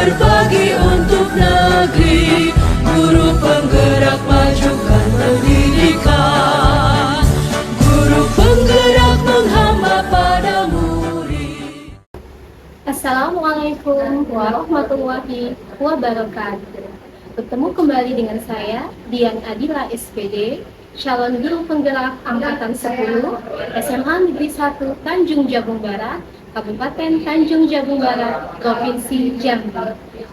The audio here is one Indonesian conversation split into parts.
berbagi untuk negeri, guru penggerak majukan pendidikan, guru penggerak menghamba pada murid. Assalamualaikum warahmatullahi wabarakatuh. Bertemu kembali dengan saya, Dian Adila SPD, calon guru penggerak Angkatan 10 SMA Negeri 1 Tanjung Jabung Barat, Kabupaten Tanjung Jabung Barat, Provinsi Jambi.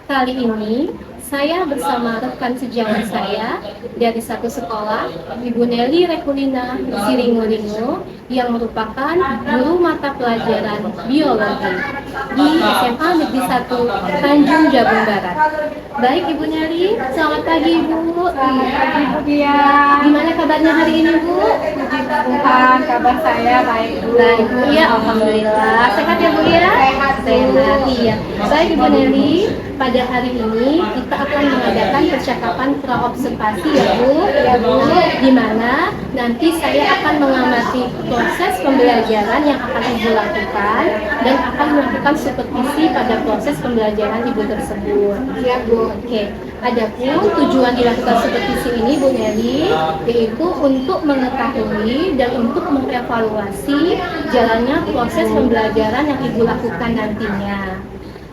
Kali ini saya bersama rekan sejawat saya dari satu sekolah, Ibu Nelly Rekulina Siringo-Lingo, yang merupakan guru mata pelajaran biologi di SMA Negeri 1 Tanjung Jabung Barat. Baik Ibu Nelly, selamat pagi Ibu. Selamat pagi Bu Dia. Gimana kabarnya hari ini Bu? Tuhan, kabar saya baik Bu. Baik Bu ya, alhamdulillah. Sehat ya Bu ya? Sehat Bu. Sehat, iya. Baik Ibu Nelly, pada hari ini kita akan mengadakan percakapan praobservasi ya Bu. Ya Bu. Di mana nanti saya akan mengamati proses pembelajaran yang akan Ibu lakukan dan akan melakukan supervisi pada proses pembelajaran Ibu tersebut. Iya Bu. Oke, adapun tujuan dilakukan supervisi ini Bu Nelly, yaitu untuk mengetahui dan untuk mengevaluasi jalannya proses pembelajaran yang Ibu lakukan nantinya.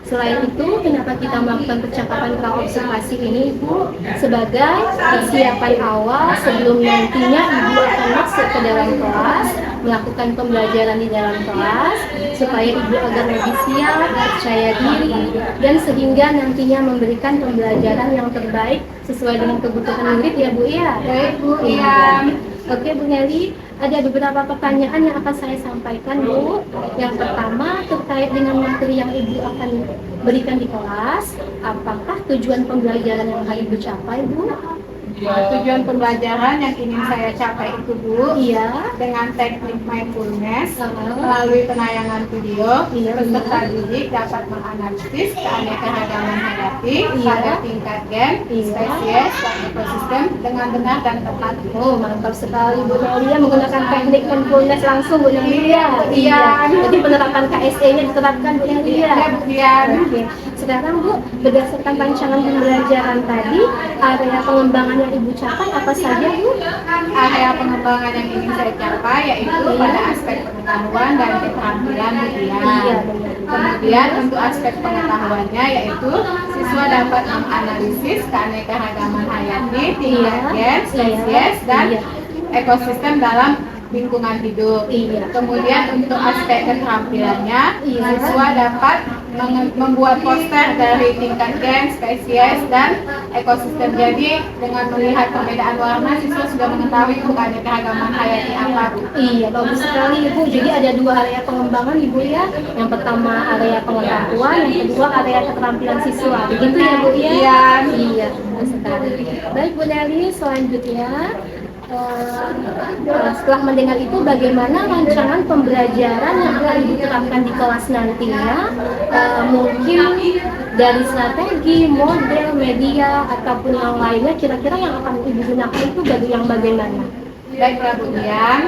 Selain itu, kenapa kita melakukan percakapan praobservasi ini Ibu? Sebagai persiapan awal sebelum nantinya Ibu akan masuk ke dalam kelas, melakukan pembelajaran di dalam kelas, supaya Ibu agar lebih siap, percaya diri, dan sehingga nantinya memberikan pembelajaran yang terbaik sesuai dengan kebutuhan murid ya Bu ya? Baik Bu. Iya. Oke Bu Nelly, ada beberapa pertanyaan yang akan saya sampaikan Bu. Yang pertama terkait dengan materi yang Ibu akan berikan di kelas, apakah tujuan pembelajaran yang akan Ibu capai Bu? Tujuan pembelajaran yang ingin saya capai itu Bu, Iya. dengan teknik mindfulness Uh-huh. melalui penayangan video, Iya, peserta benar. didik dapat menganalisis keanekaragaman hayati Iya. pada tingkat gen, Iya. spesies, dan ekosistem dengan benar dan tepat. Oh, mantap sekali Bu Nelly ya, menggunakan teknik mindfulness langsung Bu Nelly ya. Iya. Jadi penerapan KSE-nya diterapkan Bu Nelly ya. Iya Bu Dian. Oke. Sekarang Bu, berdasarkan rancangan pembelajaran tadi, area pengembangan yang Ibu capai apa saja Bu? Area pengembangan yang ingin saya capai yaitu pada aspek pengetahuan dan keterampilan Bu Dian. Iya, benar. Kemudian untuk aspek pengetahuannya yaitu siswa dapat menganalisis keanekaragaman hayati, tingkat gen, spesies, dan Iya. ekosistem dalam lingkungan hidup. Iya. Kemudian untuk aspek keterampilannya, Iya. siswa dapat membuat poster dari tingkat gen, spesies, dan ekosistem. Jadi dengan melihat perbedaan warna, siswa sudah mengetahui keanekaragaman hayati apa Bu. Iya, bagus sekali Ibu. Jadi ada dua area pengembangan Ibu ya. Yang pertama area pengetahuan, yang kedua area keterampilan siswa. Begitu ya Bu ya? Iya. Iya, benar sekali. Baik Bu Nelly, selanjutnya setelah mendengar itu, bagaimana rancangan pembelajaran yang akan Ibu terapkan di kelas nantinya? Mungkin dari strategi, model, media, ataupun yang lainnya, kira-kira yang akan Ibu gunakan itu yang bagaimana? Baiklah Bu Dian,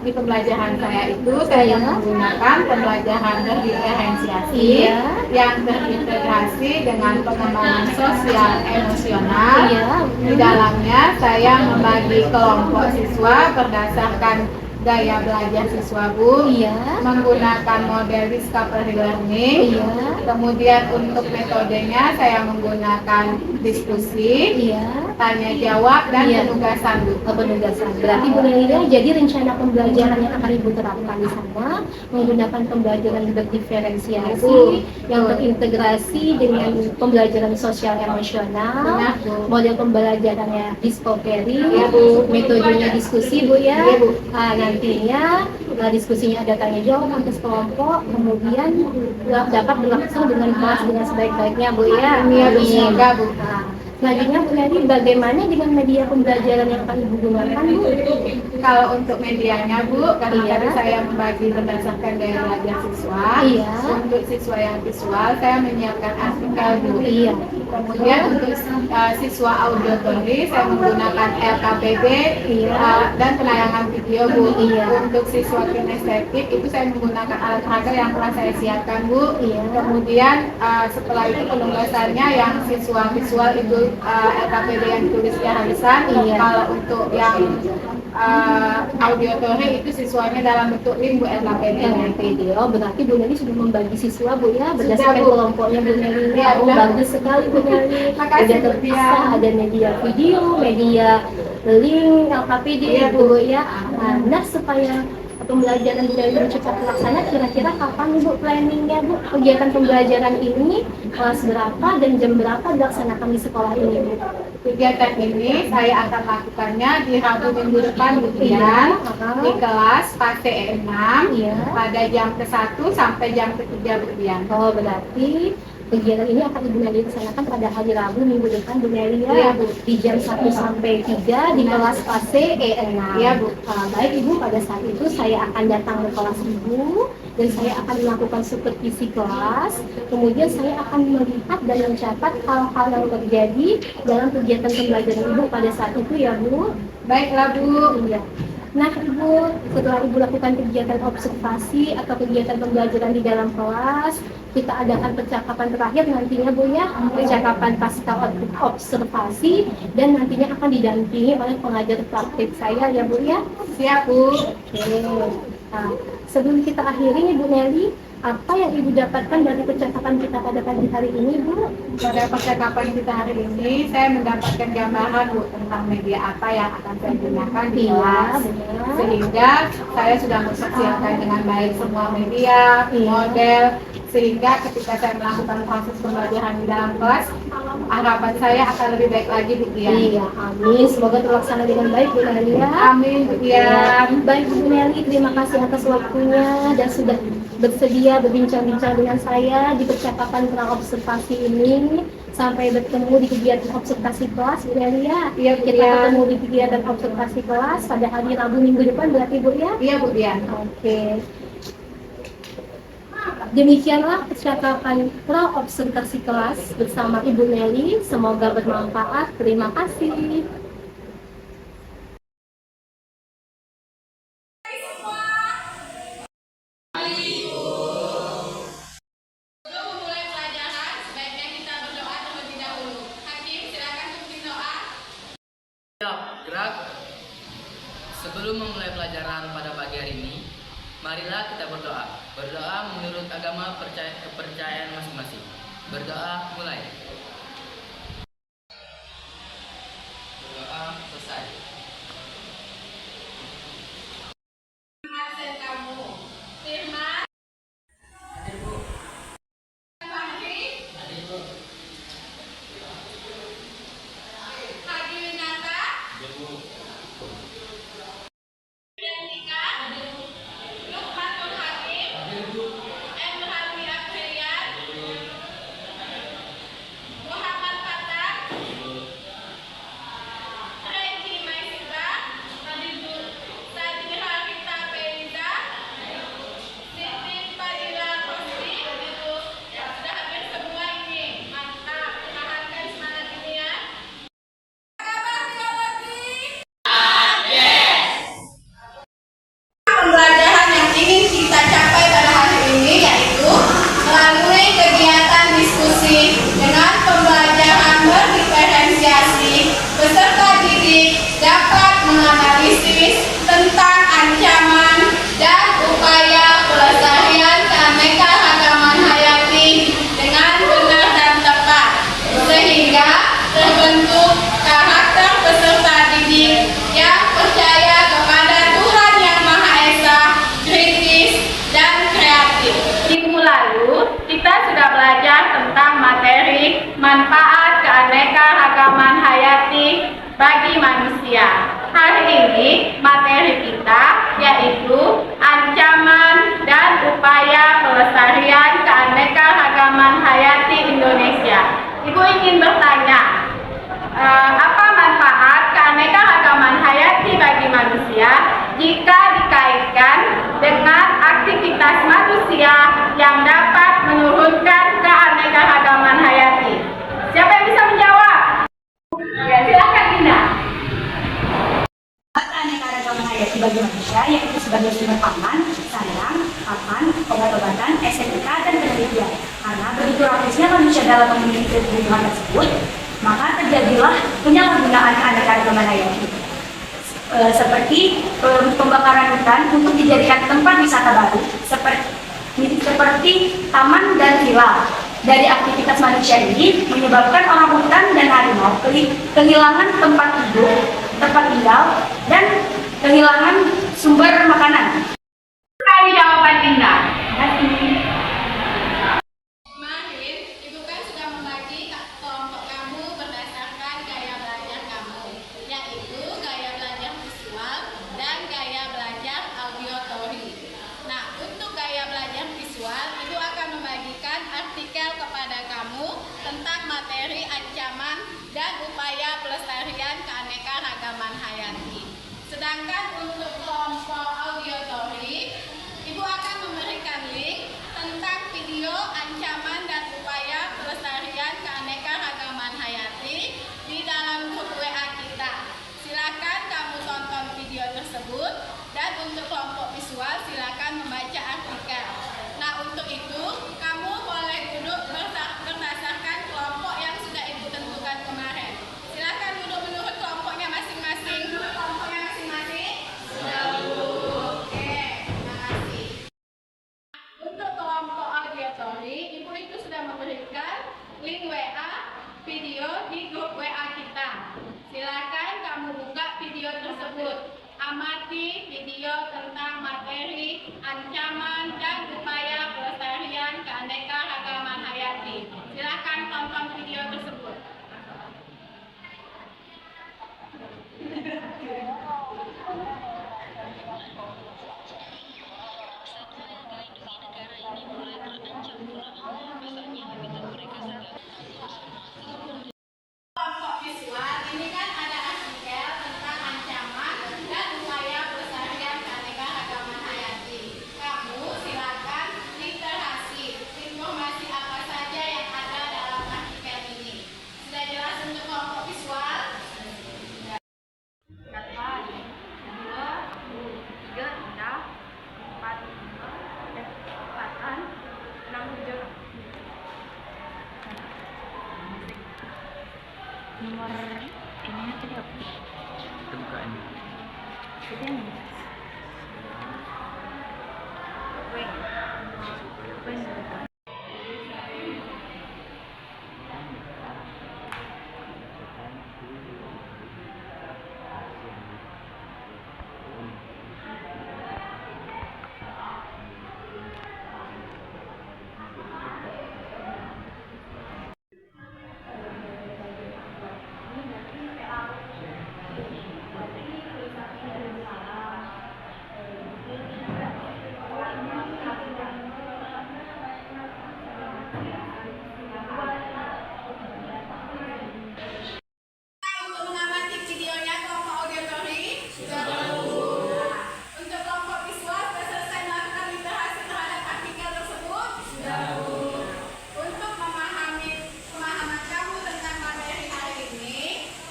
di pembelajaran saya itu saya menggunakan pembelajaran berdiferensiasi Iya. yang terintegrasi dengan pengembangan sosial emosional. Iya. Di dalamnya saya membagi kelompok siswa berdasarkan gaya belajar siswa Bu, Iya. menggunakan model discovery learning. Iya. Kemudian untuk metodenya saya menggunakan diskusi, Iya. tanya jawab, dan Iya. penugasan Bu. Penugasan. Berarti Bu Nelly, jadi rencana pembelajaran yang akan Ibu terapkan di sana menggunakan pembelajaran berdiferensiasi yang terintegrasi dengan pembelajaran sosial emosional, Benar, Bu. model pembelajarannya discovery, Iya, Bu. metodenya diskusi Bu ya. Iya, Bu. Nantinya diskusinya ada tanya jawab antar kelompok, kemudian dapat berlangsung dengan kelas dengan sebaik-baiknya Bu ya. Iya, Bu. Amin. Semoga, Bu. Nah, selanjutnya Bu Nelly, bagaimana dengan media pembelajaran yang akan Ibu gunakan Bu? Kalau untuk medianya Bu, karena Iya. tadi saya membagi berdasarkan gaya belajar siswa. Iya. Untuk siswa yang visual, saya menyiapkan artikel Bu. Iya. Kemudian untuk siswa auditory saya menggunakan LKPD dan penayangan video Bu. Untuk siswa kinestetik itu saya menggunakan alat peraga yang telah saya siapkan Bu. Kemudian setelah itu penugasannya yang siswa visual itu LKPD yang ditulisnya harisan. Kalau untuk yang auditory itu siswanya dalam bentuk link Bu, LKPD. Oh, berarti Bu Nelly sudah membagi siswa Bu ya berdasarkan kelompoknya Bu Nelly. Ya, bagus sekali Bu Nelly. Makasih, Sudah terpisah, ada media video, media link, LKPD Bu ya. Nah, supaya pembelajaran Bu Nelly cepat terlaksana, kira-kira kapan Bu planningnya Bu? Kegiatan pembelajaran ini kelas berapa dan jam berapa dilaksanakan di sekolah ini Bu? Kegiatan ini saya akan lakukannya di Rabu minggu depan kemudian di kelas fase E6 pada jam ke-1 sampai jam ke-3 kemudian. Oh, berarti kegiatan ini akan Ibu Nelly laksanakan pada hari Rabu minggu depan Bu Nelly ya, di jam 1 sampai 3 di kelas fase E6. Iya Bu. Baik Ibu, pada saat itu saya akan datang ke kelas Ibu dan saya akan melakukan supervisi kelas. Kemudian saya akan melihat dan mencatat hal-hal yang terjadi dalam kegiatan pembelajaran Ibu pada saat itu ya Bu. Baiklah Bu. Iya. Nah Ibu, setelah Ibu lakukan kegiatan observasi atau kegiatan pembelajaran di dalam kelas, kita adakan percakapan terakhir nantinya Bu ya, percakapan pasca observasi dan nantinya akan didampingi oleh pengajar praktik saya ya Bu ya. Siap Bu. Oke. Nah, sebelum kita akhiri Bu Nelly, apa yang Ibu dapatkan dari percakapan kita pada pagi hari ini Bu? Pada percakapan kita hari ini saya mendapatkan gambaran Bu tentang media apa yang akan saya gunakan di kelas. Sehingga saya sudah mempersiapkan dengan baik semua media, model, sehingga ketika saya melakukan proses pembelajaran di dalam kelas, harapan saya akan lebih baik lagi Bu Dian. Iya, amin. Semoga terlaksana dengan baik Bu Nelly ya. Amin Bu Dian. Baik Bu Nelly, terima kasih atas waktunya dan sudah bersedia berbincang-bincang dengan saya di percakapan tentang observasi ini. Sampai bertemu di kegiatan observasi kelas Bu Nelly ya. Iya Bu Kita Dian. ketemu di kegiatan observasi kelas pada hari Rabu minggu depan berarti Bu ya. Iya Bu Dian. Oke. Demikianlah percakapan pra observasi kelas bersama Ibu Nelly. Semoga bermanfaat. Terima kasih. Gerak. Sebelum memulai pelajaran pada pagi hari ini, marilah kita berdoa. Berdoa menurut agama kepercayaan masing-masing. Berdoa mulai. Berdoa selesai. hayati bagi manusia, yaitu sebagai sumber pangan, sayang, pakan, obat-obatan, estetika, dan penelitian. Karena begitu rapisnya manusia dalam memiliki kebutuhan tersebut, maka terjadilah penyalahgunaan keanekaragaman hayati. Seperti pembakaran hutan untuk dijadikan tempat wisata baru, seperti taman dan villa. Dari aktivitas manusia ini menyebabkan orang hutan dan harimau kehilangan tempat tinggal, dan kehilangan sumber makanan. Sekali jawaban Indah. Kemarin, Ibu kan sudah membagi kelompok kamu berdasarkan gaya belajar kamu, yaitu gaya belajar visual dan gaya belajar auditory. Nah, untuk gaya belajar visual, Ibu akan membagikan artikel kepada kamu tentang materi ancaman dan upaya pelestarian keanekaragaman hayati. Sedangkan untuk kelompok auditory, Ibu akan memberikan link tentang video ancaman dan upaya pelestarian keanekaragaman hayati di dalam grup WA kita. Silakan kamu tonton video tersebut, dan untuk kelompok visual silakan membaca artikel. Nah, untuk itu kamu boleh duduk berdasarkan kelompok yang sudah Ibu tentukan kemarin. Silakan duduk menurut kelompoknya masing-masing. Kelompoknya masing-masing. Oke, terima kasih. Untuk kelompok auditory, Ibu itu sudah memberikan link WA video di grup WA kita. Silakan kamu buka video tersebut. Amati video tentang materi ancaman dan upaya pelestarian keanekaragaman hayati. Silakan tonton video tersebut. Kelompok visual ini kan ada artikel tentang ancaman dan upaya pelestarian keanekaragaman hayati. Kamu silakan literasi informasi apa saja yang ada dalam artikel ini. Sudah jelas untuk kelompok visual? Kata 2, 3 indah, 4 empatan, 6 hijau. Nomor ini tadi apa? Bukaan. Itu yang ini. Untuk mengamati videonya kelompok auditory. Untuk kelompok visual sudah selesai melakukan literasi terhadap artikel tersebut. Untuk memahami pemahaman kamu tentang materi hari ini,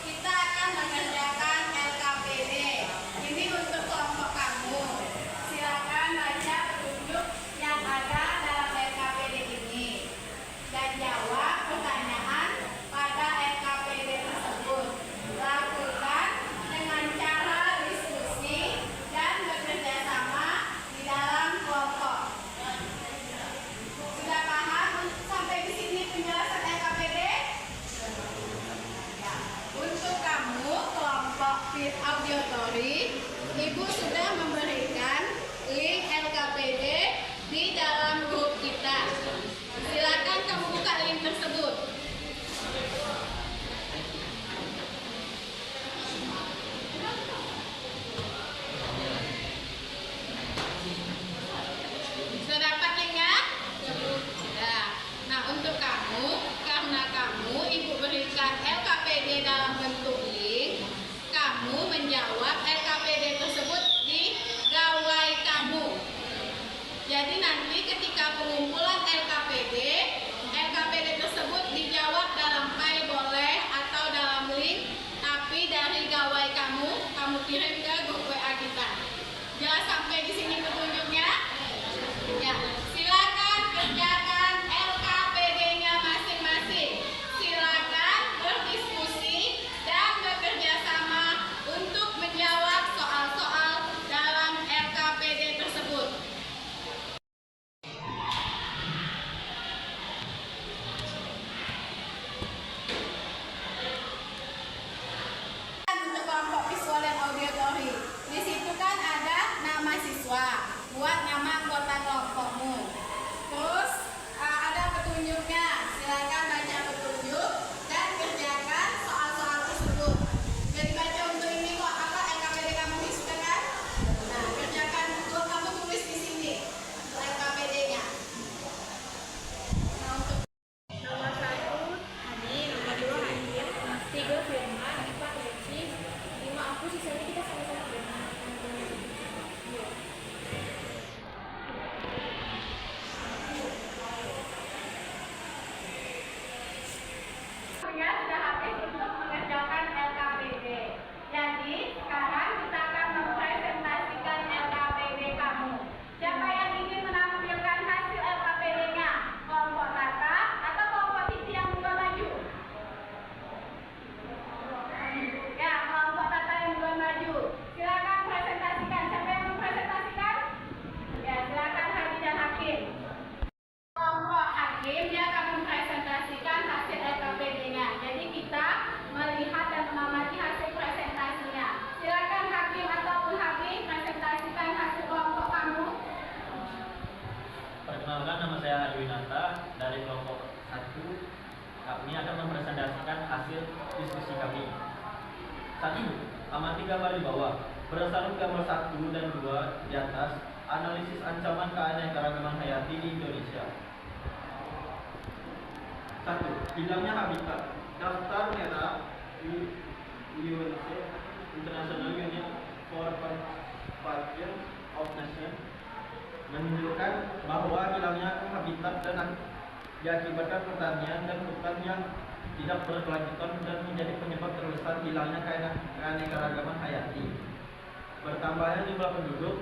kita akan mengerjakan LKPD. Ini untuk kelompok kamu. Silakan baca petunjuk yang ada dalam LKPD ini dan jawab pertanyaan pada LKPD tersebut. Lakukan dengan cara diskusi dan bekerja sama di dalam kelompok. Sudah paham sampai di sini penjelasan LKPD? Ya. Untuk kamu kelompok auditory, Ibu sudah memberikan link LKPD di dalam grup kita. Silakan kamu buka link tersebut. Sudah dapat linknya? Sudah. Nah, untuk kamu, karena kamu Ibu berikan LKPD dalam bentuk link, kamu menjawab LKPD tersebut di gawai kamu. Jadi nanti ketika pengumpulan LKPD tersebut dijawab dalam file boleh atau dalam link, tapi dari gawai kamu kirim ke grup WA kita. 1. Amati gambar di bawah. Berdasarkan gambar 1 dan 2 di atas, analisis ancaman keanekaragaman hayati di Indonesia. 1. Hilangnya habitat. Daftar merah UNESCO International Union for Conservation of Nations menunjukkan bahwa hilangnya habitat dan diakibatkan pertanian dan hutan yang tidak berkelanjutan dan menjadi penyebab terbesar hilangnya keanekaragaman hayati. Bertambahnya jumlah penduduk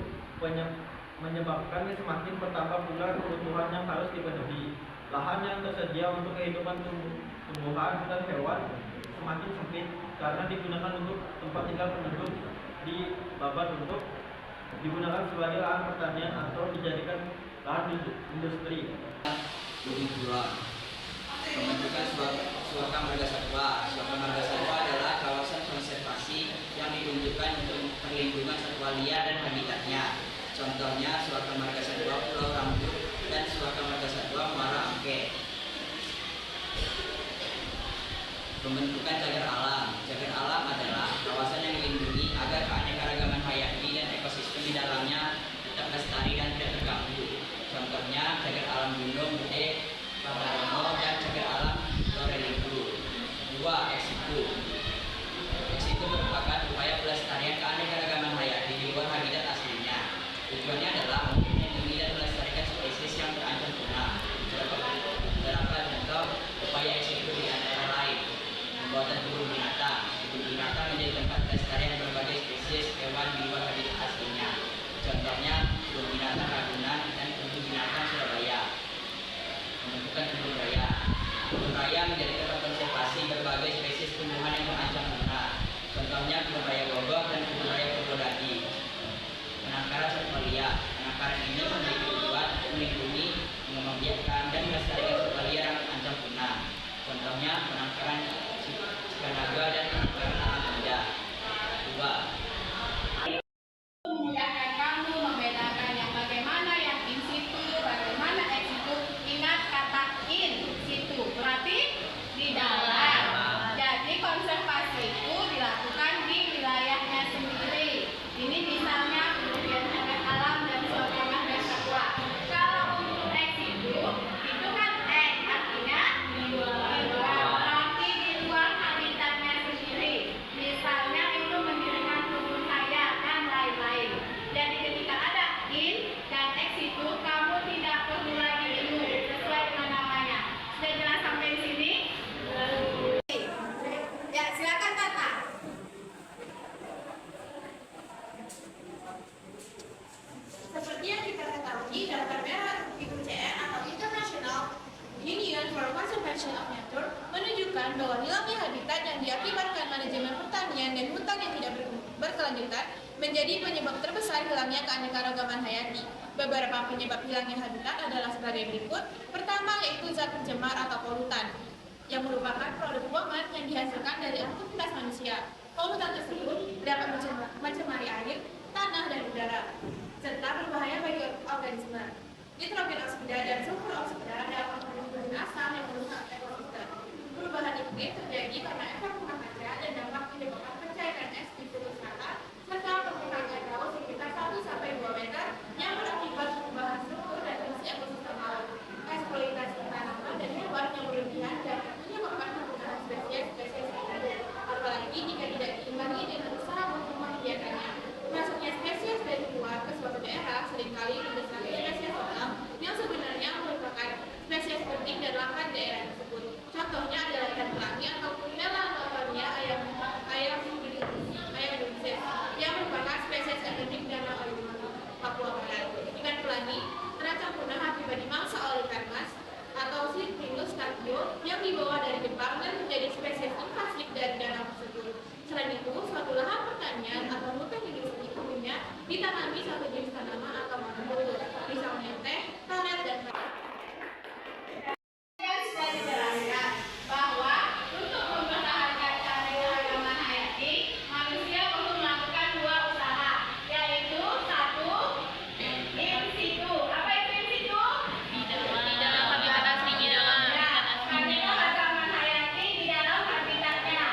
menyebabkan semakin bertambah pula kebutuhan yang harus dipenuhi. Lahan yang tersedia untuk kehidupan tumbuhan dan hewan semakin sempit karena digunakan untuk tempat tinggal penduduk dibabat untuk digunakan sebagai lahan pertanian atau dijadikan lahan industri. Lebih duluan. Pembentukan suaka marga satwa. Suaka marga satwa adalah kawasan konservasi yang ditunjukkan untuk perlindungan satwa liar dan habitatnya. Contohnya suaka marga satwa Pulau Rambut dan suaka marga satwa Muara Angke. Pembentukan cagar alam. Cagar alam adalah kawasan yang dilindungi agar keanekaragaman hayati dan ekosistem di dalamnya tetap lestari dan tidak terganggu. Contohnya cagar alam Gunung Gede, Padarono, dan cagar alam Lorelidu. 2. Ex situ. Ex situ merupakan upaya pelestarian keanekaragaman hayati di luar habitat aslinya. Tujuannya adalah untuk melindungi dan melestarikan spesies yang terancam punah. Beberapa contoh upaya ex situ di antara lain: pembuatan kebun binatang. Kebun binatang menjadi tempat pelestarian berbagai spesies hewan di luar habitat aslinya. Contohnya kebun binatang Ragunan dan kebun binatang Surabaya. Pembentukan kebun raya. Kebun raya menjadi tempat konservasi berbagai spesies tumbuhan yang terancam punah. Contohnya kebun raya Bogor dan kebun raya Purwodadi. Penangkaran satwa liar. Penangkaran ini memiliki tujuan untuk melindungi, mengembangbiakkan dan melestarikan satwa liar yang terancam punah. Contohnya penangkaran Cikanaga dan penangkaran alam benda. 2. Memudahkan kamu membedakan yang bagaimana yang in situ, bagaimana ex situ. Ingat kata in situ, berarti di dalam. Jadi konservasi itu dilakukan di wilayahnya sendiri. Ini misalnya kemudian cagar alam dan suaka marga satwa. Kalau untuk ex situ, itu kan ex artinya di luar, berarti di luar habitatnya sendiri. Misalnya itu mendirikan kebun raya dan lain-lain. Jadi ketika ada in dan ex itu, kamu tidak perlu lagi itu sesuai dengan namanya. Sudah jelas sampai di sini? Ya, silakan Tata. Seperti yang kita ketahui, daftar merah IUCN atau International Union for Conservation of Nature menunjukkan bahwa hilangnya habitat yang diakibatkan manajemen pertanian dan hutan yang tidak berkelanjutan menjadi penyebab terbesar hilangnya keanekaragaman hayati. Beberapa penyebab hilangnya habitat adalah sebagai berikut. Pertama yaitu zat pencemar atau polutan, yang merupakan produk buangan yang dihasilkan dari aktivitas manusia. Polutan tersebut dapat mencemari air, tanah, dan udara, serta berbahaya bagi organisme. Nitrogen oksida dan sulfur oksida dapat menimbulkan asam yang merusak ekosistem. Perubahan iklim terjadi karena efek rumah kaca dan dampak menyebabkan pencairan es di Pulau Selatan serta permukaan air laut sekitar 1-2 meter yang berakibat perubahan struktur dan fungsi ekosistem laut. Eksploitasi tanaman dan hewan yang berlebihan dapat menyebabkan penggunaan spesies hidup, apalagi jika tidak diimbangi dengan usaha untuk membiarkannya. Masuknya spesies dari luar ke suatu daerah seringkali mendasari spesies alam yang sebenarnya merupakan spesies penting dan langka di daerah tersebut. Contohnya adalah ikan pelangi atau Melanopania ayam Indonesia yang merupakan spesies endemik danau Papua Barat. Ikan pelangi terancam punah akibat dimangsa oleh ikan mas atau Cyprinus carpio yang dibawa dari Jepang dan menjadi spesies invasif dari danau tersebut. Selain itu, suatu lahan pertanian atau hutan industri umumnya ditanami satu jenis tanaman atau monokultur, misalnya teh, karet, dan sudah dijelaskan bahwa untuk mempertahankan keanekaragaman hayati, manusia perlu melakukan 2 usaha, yaitu 1. In situ. Apa itu in situ? Di dalam habitat aslinya. Keanekaragaman hayati di dalam habitatnya.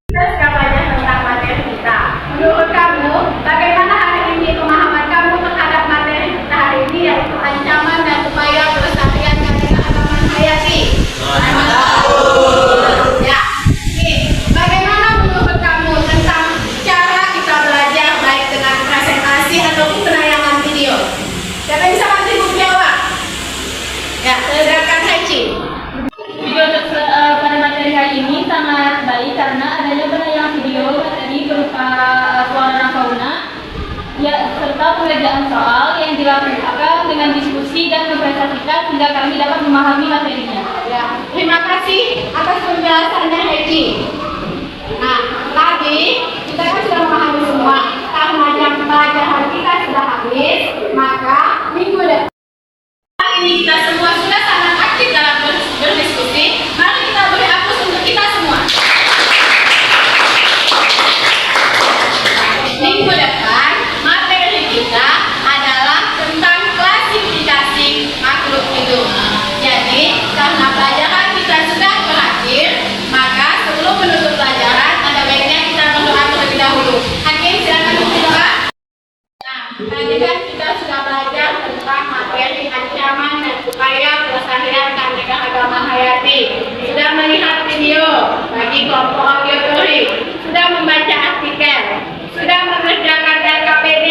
Kita sudah belajar tentang materi kita. Menurut kamu, bagaimana hari ini pemahaman kamu terhadap materi kita hari ini, yaitu ancaman dan upaya pelestarian keanekaragaman hayati? Ya. Bagaimana menurut kamu tentang cara kita belajar, baik dengan presentasi ataupun penayangan video? Siapa yang bisa bantu Ibu jawab? Ya, silakan Heci. Video pada materi hari ini sangat baik karena adanya penayangan video materi berupa flora dan fauna, ya, serta pengerjaan soal yang dilakukan dengan diskusi dan mempresentasikan sehingga kami dapat memahami materinya. Ya, terima kasih atas penjelasannya Heci. Nah, tadi kita kan sudah memahami semua. Karena jam pelajaran kita sudah habis, maka minggu depan ini kita semua sudah sangat aktif dalam berdiskusi. Mari kita beri aplaus untuk kita semua. Minggu depan materi kita adalah tentang klasifikasi makhluk hidup. Jadi karena pelajaran kita sudah berakhir, maka sebelum menutup pelajaran ada baiknya kita berdoa terlebih dahulu. Hakim, silakan berdoa. Nah, tadi kan kita sudah belajar tentang materi ancaman dan upaya pelestarian keanekaragaman hayati. Sudah melihat video bagi kelompok auditory, sudah membaca artikel, sudah mengerjakan LKPD,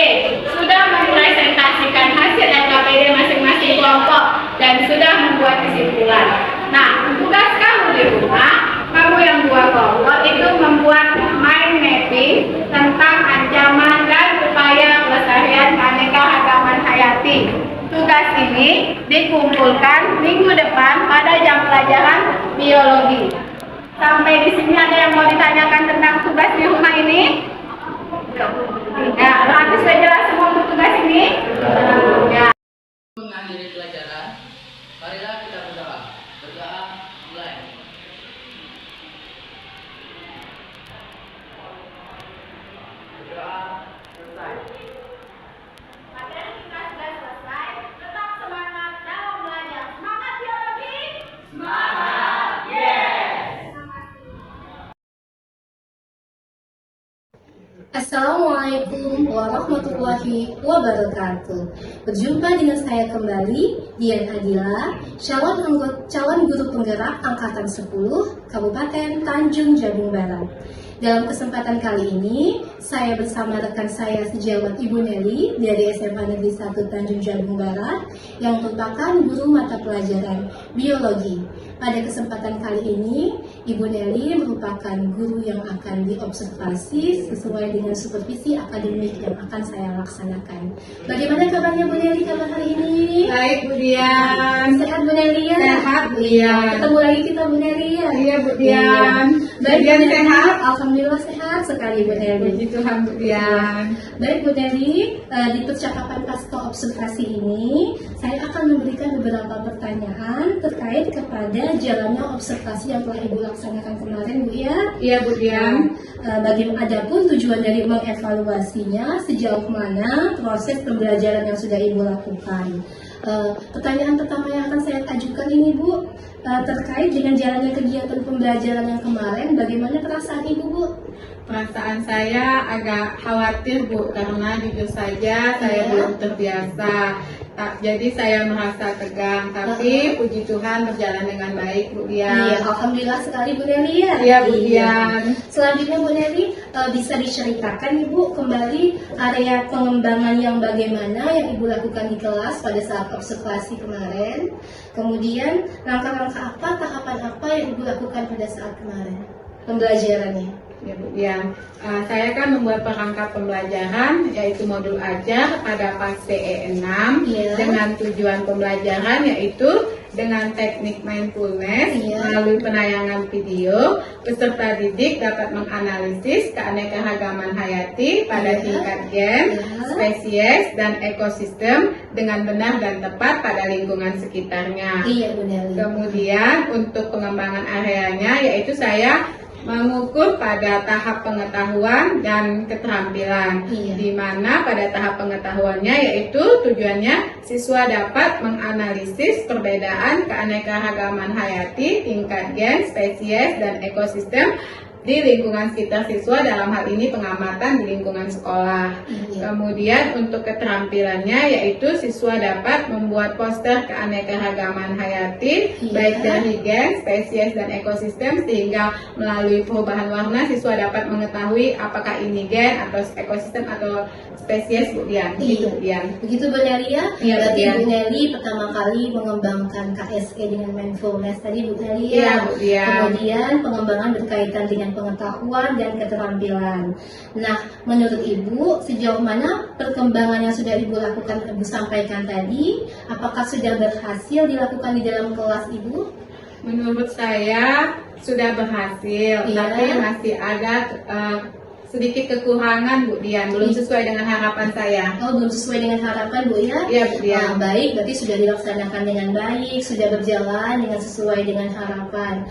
sudah mempresentasikan hasil LKPD masing-masing kelompok, dan sudah membuat kesimpulan. Nah, tugas kamu di rumah, kamu yang dua kelompok itu membuat mind mapping tentang ancaman dan upaya pelestarian keanekaragaman hayati. Tugas ini dikumpulkan minggu depan pada jam pelajaran biologi. Sampai di sini ada yang mau ditanyakan tentang tugas di rumah ini? Ya, habis sudah jelas semua untuk tugas ini? Ya. Mengakhiri pelajaran, marilah kita berdoa. Berdoa mulai. Berdoa selesai. Materi kita sudah selesai. Tetap semangat dalam belajar. Semangat biologi! Semangat! Yes! Assalamualaikum warahmatullahi wabarakatuh. Berjumpa dengan saya kembali, Dian Adila, calon guru penggerak Angkatan 10 Kabupaten Tanjung Jabung Barat. Dalam kesempatan kali ini, saya bersama rekan saya sejawat Ibu Nelly dari SMA Negeri 1 Tanjung Jabung Barat yang merupakan guru mata pelajaran biologi. Pada kesempatan kali ini, Ibu Nelly merupakan guru yang akan diobservasi sesuai dengan supervisi akademik yang akan saya laksanakan. Bagaimana kabarnya Bu Nelly kabar hari ini? Baik Bu Dian. Sehat Bu Nelly ya? Sehat Bu Dian. Ketemu lagi kita Bu Nelly ya? Iya Bu Dian. Baik, Dian Bu Nelly. sehat? Alhamdulillah sehat sekali Bu Nelly. Puji Tuhan Bu Dian. Baik Bu Nelly, di percakapan pasca observasi ini, saya akan memberikan beberapa pertanyaan terkait kepada jalannya observasi yang telah Ibu laksanakan kemarin Bu ya. Iya Bu Dian. Adapun tujuan dari mengevaluasinya sejauh mana proses pembelajaran yang sudah Ibu lakukan. Pertanyaan pertama yang akan saya ajukan ini Bu, terkait dengan jalannya kegiatan pembelajaran yang kemarin, bagaimana perasaan Ibu Bu? Perasaan saya agak khawatir Bu, karena jujur saja saya belum terbiasa. Jadi saya merasa tegang, tapi puji Tuhan berjalan dengan baik Bu Dian. Iya, alhamdulillah sekali Bu Nelly ya. Iya Bu Dian. Selanjutnya Bu Nelly, bisa diceritakan Ibu kembali area pengembangan yang bagaimana yang Ibu lakukan di kelas pada saat observasi kemarin. Kemudian langkah-langkah apa, tahapan apa yang Ibu lakukan pada saat kemarin pembelajarannya. Ya Bu Dian, saya kan membuat perangkat pembelajaran yaitu modul ajar pada fase E6 dengan tujuan pembelajaran yaitu dengan teknik mindfulness melalui penayangan video, peserta didik dapat menganalisis keanekaragaman hayati pada tingkat gen, spesies, dan ekosistem dengan benar dan tepat pada lingkungan sekitarnya. Iya Bu Nelly. Kemudian untuk pengembangan areanya yaitu saya mengukur pada tahap pengetahuan dan keterampilan, di mana pada tahap pengetahuannya yaitu tujuannya siswa dapat menganalisis perbedaan keanekaragaman hayati, tingkat gen, spesies, dan ekosistem di lingkungan sekitar siswa, dalam hal ini pengamatan di lingkungan sekolah. Kemudian untuk keterampilannya yaitu siswa dapat membuat poster keanekaragaman hayati baik dari gen, spesies, dan ekosistem, sehingga melalui perubahan warna siswa dapat mengetahui apakah ini gen atau ekosistem atau spesies Bu Dian. Begitu Bu Nelly ya. Iya, Berarti Bu Dian. Bu Nelly pertama kali mengembangkan KSE dengan mindfulness tadi Bu Nelly Iya, ya. Bu Dian. Kemudian pengembangan berkaitan dengan pengetahuan dan keterampilan. Nah, menurut Ibu sejauh mana perkembangan yang sudah Ibu lakukan, Ibu sampaikan tadi, apakah sudah berhasil dilakukan di dalam kelas Ibu? Menurut saya sudah berhasil, tapi masih ada sedikit kekurangan Bu Dian, belum sesuai dengan harapan saya. Oh, belum sesuai dengan harapan Bu ya? Iya Bu Dian. Baik, berarti sudah dilaksanakan dengan baik, sudah berjalan dengan sesuai dengan harapan.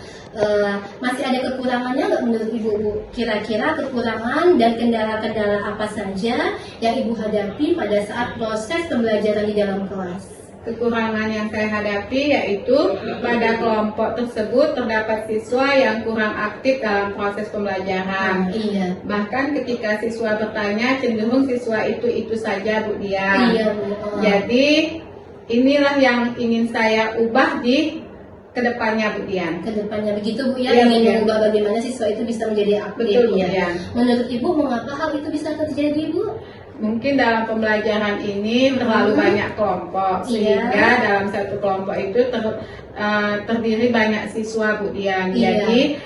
Masih ada kekurangannya nggak menurut Ibu Bu? Kira-kira kekurangan dan kendala-kendala apa saja yang Ibu hadapi pada saat proses pembelajaran di dalam kelas? Kekurangan yang saya hadapi yaitu pada kelompok tersebut terdapat siswa yang kurang aktif dalam proses pembelajaran. Bahkan ketika siswa bertanya cenderung siswa itu saja Bu Dian. Jadi inilah yang ingin saya ubah di kedepannya Bu Dian. Kedepannya begitu Bu ya, Iya, ingin Bu Dian. mengubah bagaimana siswa itu bisa menjadi aktif. Betul, Bu Dian. Menurut Ibu mengapa hal itu bisa terjadi Bu? Mungkin dalam pembelajaran ini terlalu banyak kelompok, sehingga dalam satu kelompok itu terdiri banyak siswa Bu Dian. Jadi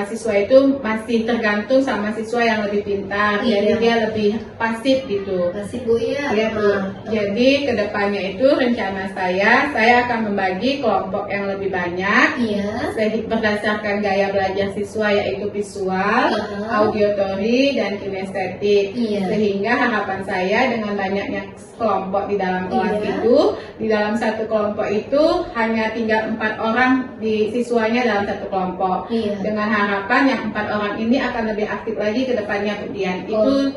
siswa itu masih tergantung sama siswa yang lebih pintar, jadi dia lebih pasif gitu. Pasif Bu ya. Iya Bu. Jadi kedepannya itu rencana saya akan membagi kelompok yang lebih banyak, berdasarkan gaya belajar siswa yaitu visual, auditory, dan kinestetik. Sehingga harapan saya dengan banyaknya kelompok di dalam kelas itu, di dalam satu kelompok itu hanya tinggal 4 orang di siswanya dalam satu kelompok. Dengan harapan yang 4 orang ini akan lebih aktif lagi ke depannya Bu Dian. Itu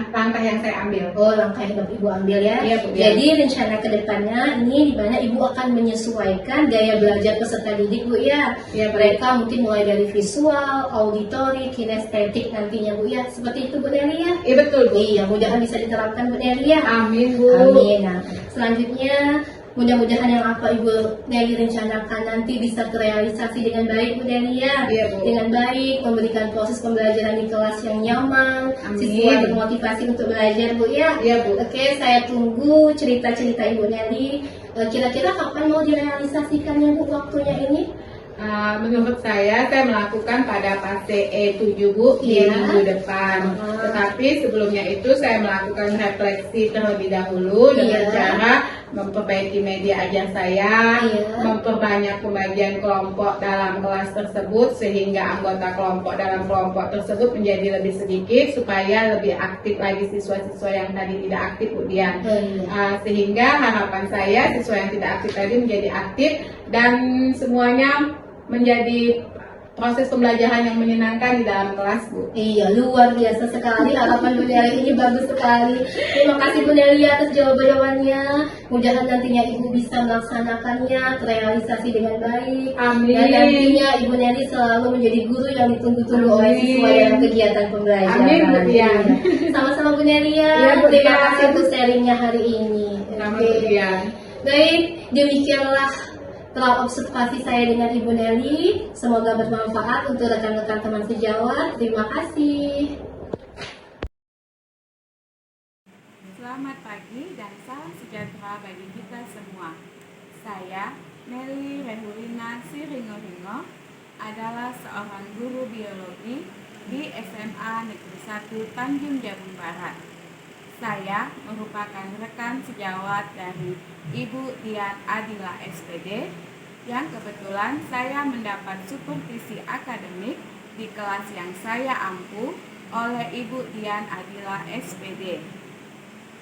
langkah yang saya ambil. Oh, langkah yang Ibu ambil ya. Iya, Bu Dian. Jadi rencana kedepannya ini di mana Ibu akan menyesuaikan gaya belajar peserta didik Bu ya. Mereka mungkin mulai dari visual, auditory, kinestetik nantinya Bu ya. Seperti itu Bu Nelly ya. Iya betul Bu. Iya, mudah-mudahan bisa diterapkan Bu Nelly ya. Amin Bu. Amin. Nah, selanjutnya mudah-mudahan yang apa Ibu Nelly rencanakan nanti bisa terrealisasi dengan baik Bu Nelly ya. Dengan baik, memberikan proses pembelajaran di kelas yang nyaman, siswa termotivasi untuk belajar Bu ya. Bu. Oke, saya tunggu cerita-cerita Ibu Nelly. Kira-kira kapan mau direalisasikannya Bu waktunya ini? Menurut saya melakukan pada fase E7 Bu di minggu depan. Tetapi sebelumnya itu saya melakukan refleksi terlebih dahulu dengan cara memperbaiki media ajar saya, memperbanyak pembagian kelompok dalam kelas tersebut sehingga anggota kelompok dalam kelompok tersebut menjadi lebih sedikit supaya lebih aktif lagi siswa-siswa yang tadi tidak aktif Bu Dian. Sehingga harapan saya siswa yang tidak aktif tadi menjadi aktif dan semuanya menjadi proses pembelajaran yang menyenangkan di dalam kelas Bu. Iya, luar biasa sekali. Harapan Bu Nelia ini bagus sekali. Terima kasih Bu Nelia atas jawabannya. Mudah-mudahan nantinya Ibu bisa melaksanakannya terrealisasi dengan baik. Amin. Dan nantinya Ibu Nelia selalu menjadi guru yang ditunggu-tunggu oleh siswa dalam kegiatan pembelajaran. Amin Bu Dian. Sama-sama Bu Nelia. Iya, Bu Terima Dian. kasih untuk sharingnya hari ini. Selamat Bu Dian. Baik, demikianlah observasi saya dengan Ibu Nelly. Semoga bermanfaat untuk rekan-rekan teman sejawat. Terima kasih. Selamat pagi dan salam sejahtera bagi kita semua. Saya Nelly Rehulina Siringo-Ringo adalah seorang guru biologi di SMA Negeri 1 Tanjung Jabung Barat. Saya merupakan rekan sejawat dari Ibu Dian Adila SPD yang kebetulan saya mendapat supervisi akademik di kelas yang saya ampu oleh Ibu Dian Adila SPD.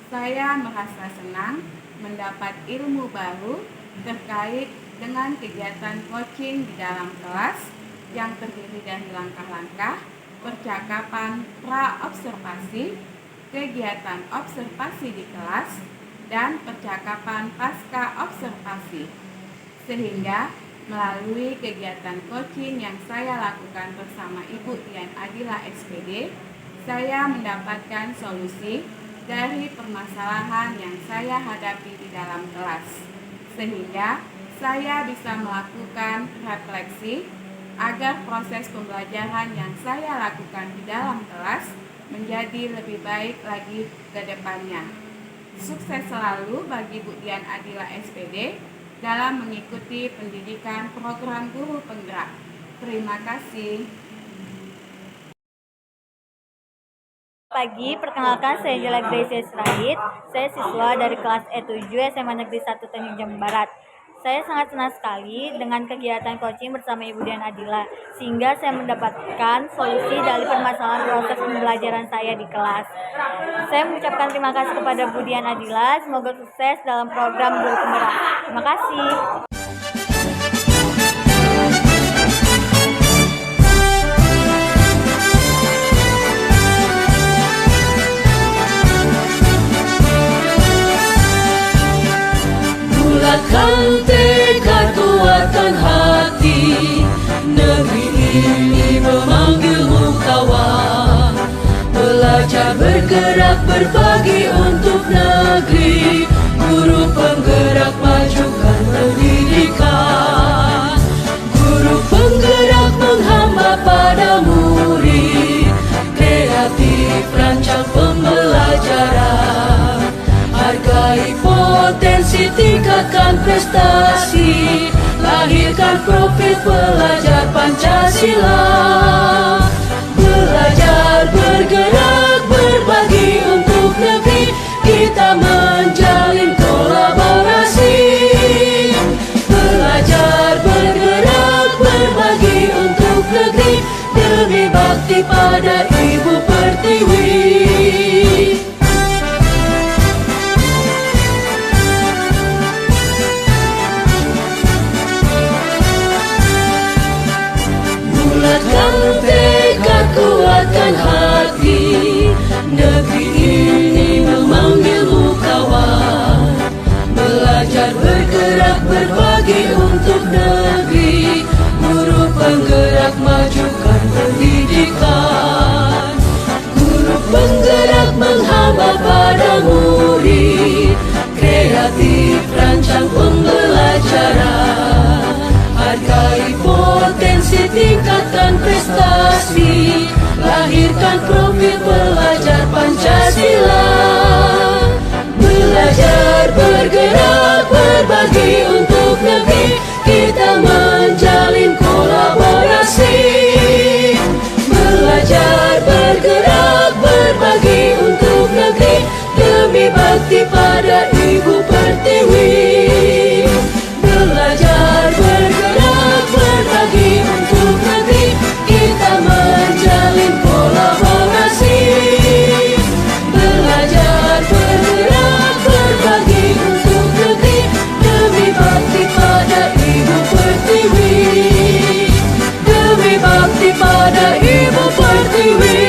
Saya merasa senang mendapat ilmu baru terkait dengan kegiatan coaching di dalam kelas yang terdiri dari langkah-langkah, percakapan pra-observasi, kegiatan observasi di kelas, dan percakapan pasca observasi. Sehingga melalui kegiatan coaching yang saya lakukan bersama Ibu Dian Adila SPD, saya mendapatkan solusi dari permasalahan yang saya hadapi di dalam kelas. Sehingga saya bisa melakukan refleksi agar proses pembelajaran yang saya lakukan di dalam kelas menjadi lebih baik lagi ke depannya. Sukses selalu bagi Bu Dian Adila SPD dalam mengikuti pendidikan program guru penggerak. Terima kasih. Pagi, perkenalkan saya Angela Gracia Srahid. Saya siswa dari kelas E7 SMA Negeri 1 Tanjung Jabung Barat. Saya sangat senang sekali dengan kegiatan coaching bersama Ibu Dian Adila, sehingga saya mendapatkan solusi dari permasalahan proses pembelajaran saya di kelas. Saya mengucapkan terima kasih kepada Bu Dian Adila, semoga sukses dalam program Guru Penggerak. Terima kasih. Bulatkan tekad, kuatkan hati. Negeri ini memanggilmu kawan. Belajar, bergerak, berbagi untuk negeri. Guru penggerak, majukan pendidikan. Guru penggerak menghamba pada murid. Kreatif, rancang pembelajaran. Hargai potensi, tingkatkan prestasi. Lahirkan profil pelajar Pancasila. Belajar, bergerak, berbagi untuk negeri. Kita menjalin kolaborasi. Belajar, bergerak, berbagi untuk negeri. Demi bakti pada Ibu Pertiwi. Bulatkan tekad, kuatkan hati. Negeri ini memanggilmu kawan. Belajar, bergerak, berbagi untuk negeri. Guru penggerak, majukan pendidikan. Guru penggerak menghamba pada murid. Kreatif, rancang pembelajaran. Hargai potensi, tingkatkan prestasi. Lahirkan profil pelajar Pancasila. Belajar, bergerak, berbagi untuk negeri. Kita menjalin berbakti pada Ibu Pertiwi.